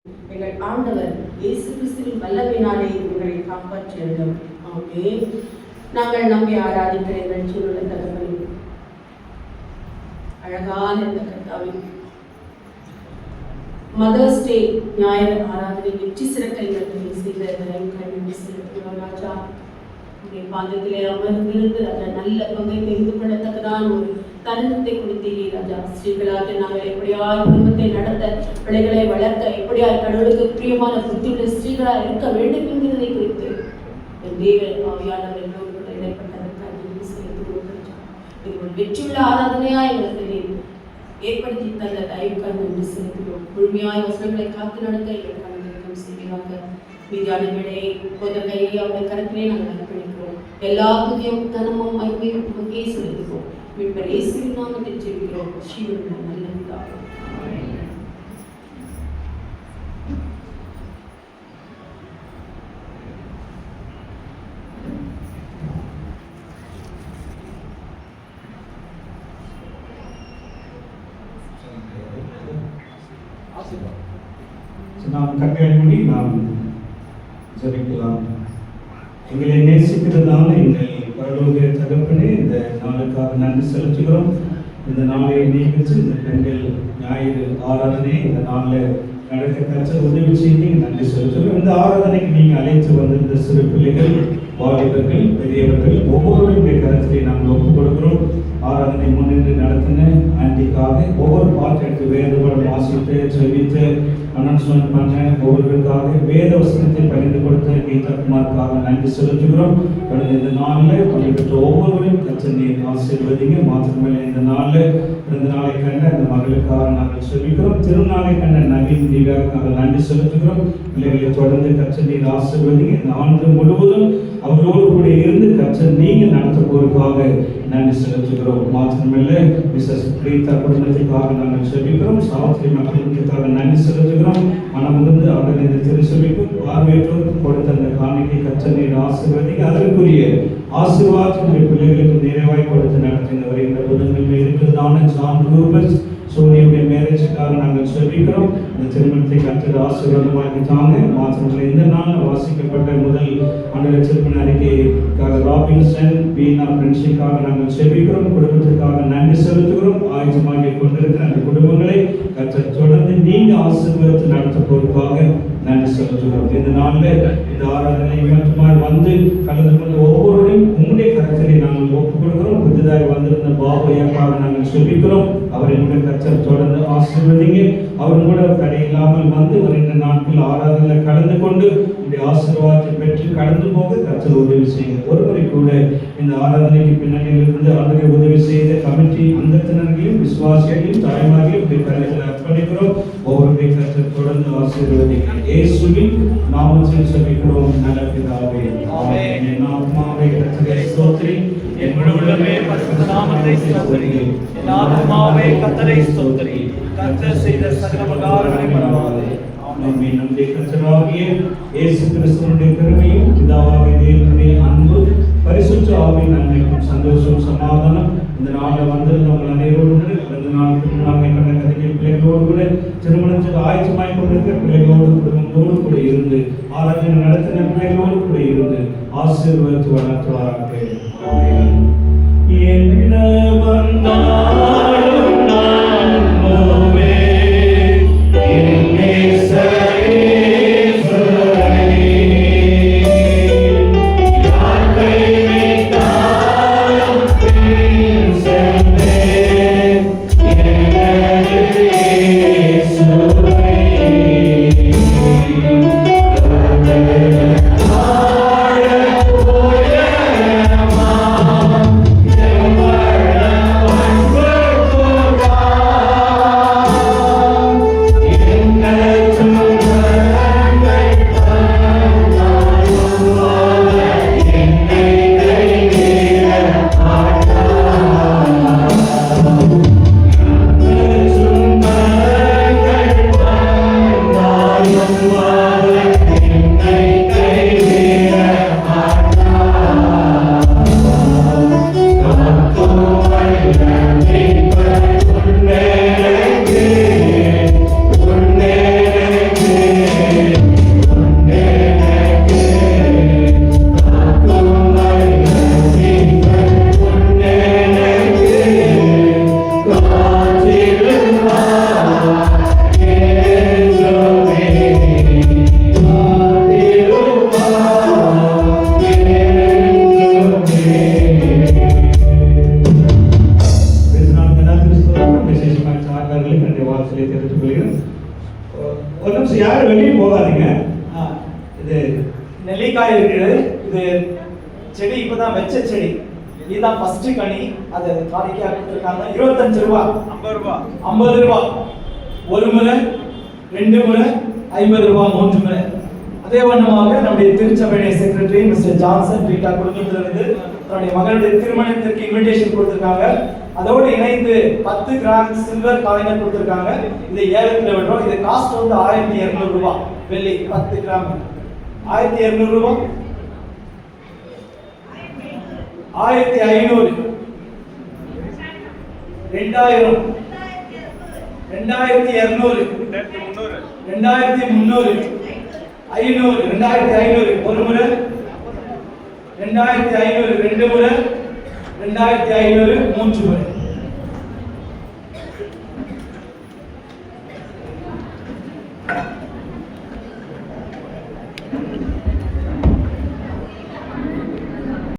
எங்கள் ஆண்டவர் இயேசு கிறிஸ்துவின் வல்லமையினாலே உங்களை காப்பாற்றியது. ஆமென். நாங்கள் நம்பி ஆராதிக்கிற எங்கள் சூழலை தகவல் அழகான இந்த கர்த்தாவின் மதர்ஸ் டே ஞாயிறு ஆராதனை வெற்றி சிறக்க எங்களுக்கு செய்த கல்வி செலுத்துகிறோம். ராஜா உடைய பாதத்திலே அமர்ந்திருந்து ராஜா நல்ல பங்கை தெரிந்து கொள்ளத்தக்கதான் ஒரு தருணத்தை கொடுத்தீரே ராஜா. ஸ்ரீகளாக நாங்கள் எப்படியாய் குடும்பத்தை நடத்த, பிள்ளைகளை வளர்க்க, எப்படியாய் கடவுளுக்கு பிரியமான புத்தியுள்ள ஸ்ரீகளாக இருக்க வேண்டும் என்கிறதை குறித்து என் தேவன் ஆவியானவர்களோடு கூட இடைப்பட்டதற்காக இது ஒரு வெற்றியுள்ள ஆராதனையா எங்களுக்கு ஏற்படுத்தி தந்த தயவுக்காக நன்றி செலுத்துகிறோம். முழுமையாய் வசனங்களை காத்து நடத்த எங்கள் கணவருக்கும் செய்வதாக மீதான வேலையை போதகையை அவருடைய கருத்திலே நாங்கள் அர்ப்பணிக்கிறோம். எல்லா புதியும் தனமும் அறிவையும் நமக்கே செலுத்துகிறோம். மீட்பர் இயேசுவின் நாமத்தில் ஜெபிக்கிறோம். ஜீவனுள்ள நல்ல பிதாவே. நாம் கட்டளை நாம் ஜெபிக்கலாம். எங்களை நேசிக்கிறதான எங்கள் பரலோக தகப்பனே, இந்த நாளுக்காக நன்றி செலுத்துகிறோம். இந்த நாளை நியமித்து இந்த பெண்கள் ஞாயிறு ஆராதனை இந்த நாளில் நடக்க கற்ற உதவி செய்து நன்றி செலுத்துகிறோம். இந்த ஆராதனைக்கு நீங்கள் அழைத்து வந்திருந்த சிறு பிள்ளைகள், வாலிபர்கள், பெரியவர்கள் ஒவ்வொருவருடைய கருத்திலே நாங்கள் ஒப்புக் கொடுக்கிறோம். ஆராதனை முன்னின்று நடத்தின ஆண்டிக்காக ஒவ்வொரு பாட்டு வேதவரம் வாசித்து ஜெபித்து அனௌன்ஸ்மெண்ட் பண்ண ஒவ்வொருவருக்காக வேத வசனத்தை பகிர்ந்து கொடுத்த கீதகுமாருக்காக நன்றி செலுத்துகிறோம். கடந்த இந்த நாளில் பங்கேற்ற ஒவ்வொருவரையும் கர்த்தர் ஆசீர்வதிங்க. மாத்திரமல்ல, இந்த நாளில் பிறந்த நாளை கண்ட அந்த மகளுக்காக நாங்கள் செலுத்துகிறோம். திருநாளை கண்ட நவீன் தீகாவுக்காக நன்றி செலுத்துகிறோம். பிள்ளைகளை தொடர்ந்து கர்த்தர் ஆசீர்வதிங்க. இந்த ஆண்டு முழுவதும் அவரோடு கூட இருந்து கர்த்தர் நீங்கள் நடத்த போவதற்காக நன்றி செலுத்துகிறோம். மாத்திரமல்ல, மிஸ்ஸஸ் பிரீதா குடும்பத்திற்காக நாங்கள் செலுத்துகிறோம். சாவித்திரி மக்களுக்காக நன்றி செலுத்துகிறோம். மனமுகந்து அவர்கள் இந்த திருச்சபைக்கு பார்வையற்றோருக்கு கொடுத்த அந்த காணிக்கை கர்த்தர் ஆசீர்வதிங்க. அதற்குரிய ஆசீர்வாதத்தை பிள்ளைகளுக்கு நிறைவாய் கொடுத்து நடத்துங்க. வருகின்ற புதன்கிழமை இருக்கிறதான ஜான் ரூபர்ஸ் சோனியுடைய மேரேஜுக்காக நாங்கள் செபிக்கிறோம். அந்த திருமணத்தை கர்த்தர் ஆசீர்வாதமாக்கி தாங்க. மாத்திரமல்ல, இந்த நாளில் வாசிக்கப்பட்ட முதல் ஆண்டு திருமண அறிக்கைக்காக ராபின்சன் பீனா ஃப்ரெண்ட்ஷிப்காக நாங்கள் செபிக்கிறோம். குடும்பத்திற்காக நன்றி செலுத்துகிறோம். ஆயுதமாகி கொண்டிருக்கிற அந்த குடும்பங்களை கர்த்தர் தொடர்ந்து நீங்க ஆசீர்வாதத்தை நடத்த போவதற்காக நன்றி செலுத்துகிறோம். இந்த நாளில் இந்த ஆராதனை மட்டுமாய் வந்து கலந்து கொண்டு ஒவ்வொருவரையும் உங்களுடைய கருத்திலே நாங்கள் ஒப்புக் கொடுக்கிறோம். புதிதாக வந்திருந்த பாபையாக்காக நாங்கள் செபிக்கிறோம். அவரை கூட கர்த்தர் தொடர்ந்து ஆசீர்வதிங்க. அவர் கூட தடையில்லாமல் வந்து ஒரு 2 நாட்கள் ஆராதனையில் கலந்து கொண்டு உங்களுடைய ஆசீர்வாதத்தை பெற்று கடந்து போக கர்த்தர் உதவி செய்யுங்க. ஒருவரை கூட இந்த ஆராதனைக்கு பின்னணியில் இருந்து ஆண்டவரை உதவி செய்த கமிட்டி அங்கத்தினர்களையும் விசுவாசிகளையும் தாய்மார்களையும் கருத்தில் அர்ப்பணிக்கிறோம். ஒவ்வொருடைய கர்த்தர் தொடர்ந்து ஆசீர்வதிங்க. இயேசுவின் நாமத்தில் செபிக்கிறோம் நல்ல பிதாவே, ஆமென். என் ஆத்மாவே கர்த்தரை ஸ்தோத்திரி, என் முழு உள்ளமே பரிசுத்த நாமத்தை ஸ்தோத்திரி. என் ஆத்மாவே கர்த்தரை ஸ்தோத்திரி. கர்த்தர் செய்த சகல உபகாரங்களை மறவாதே. ஆமென். நம்முடைய கர்த்தராகிய இயேசு கிறிஸ்துவினுடைய கிருபையும் பிதாவாகிய தேவனுடைய அன்பு பரிசுத்த ஆவியின் நன்மைக்கும் சந்தோஷம் சமாதானம் இந்த நாளில் வந்திருந்த உங்கள் அனைவரோடு பிறந்த நாள் திருநாளை கண்ட கதைகள் பிள்ளைகளோடு கூட திருமணத்துக்கு ஆயத்தமாய் கொண்டிருக்கிற பிள்ளைகளோடு குடும்பத்தோடு கூட இருந்து ஆராதனை நடத்தின பிள்ளைகளோடு கூட இருந்து ஆசீர்வதித்து வளர்த்துவார்கள். என்ன வந்தாலும் நான் போவேன் என் நேசரே One வெல்கம். யாரும் வெளியே போகாதீங்க. இது நெல்லிக்காய் இருக்குது. இது செடி இப்பதான் வச்ச செடி. இதுதான் ஃபர்ஸ்ட் கனி. அது காணிக்கையா கொடுத்துருக்காங்க. 25 ரூபா, 50 ரூபா, ஒரு முறை, 2 முறை, 50 ரூபா, 3 முறை. அதே வண்ணமாக நம்முடைய திருச்சபையுடைய செக்ரட்டரி மிஸ்டர் ஜான்சன் ரீட்டா குடும்பத்திலிருந்து தன்னுடைய மகளுடைய திருமணத்திற்கு இன்விடேஷன் கொடுத்திருக்காங்க. அதோடு இணைந்து 10 கிராம் சில்வர் காயினர் கொடுத்திருக்காங்க. இதை ஏலத்தில் விடுறோம். இது காஸ்ட் வந்து 1200 ரூபாய். வெள்ளி 10 கிராம் 1200 ரூபாய். 1500, 2000, 2200, 2300, 500, 2500, ஒரு முறை, 2500, 2 முறை, 2500, 3 முறை.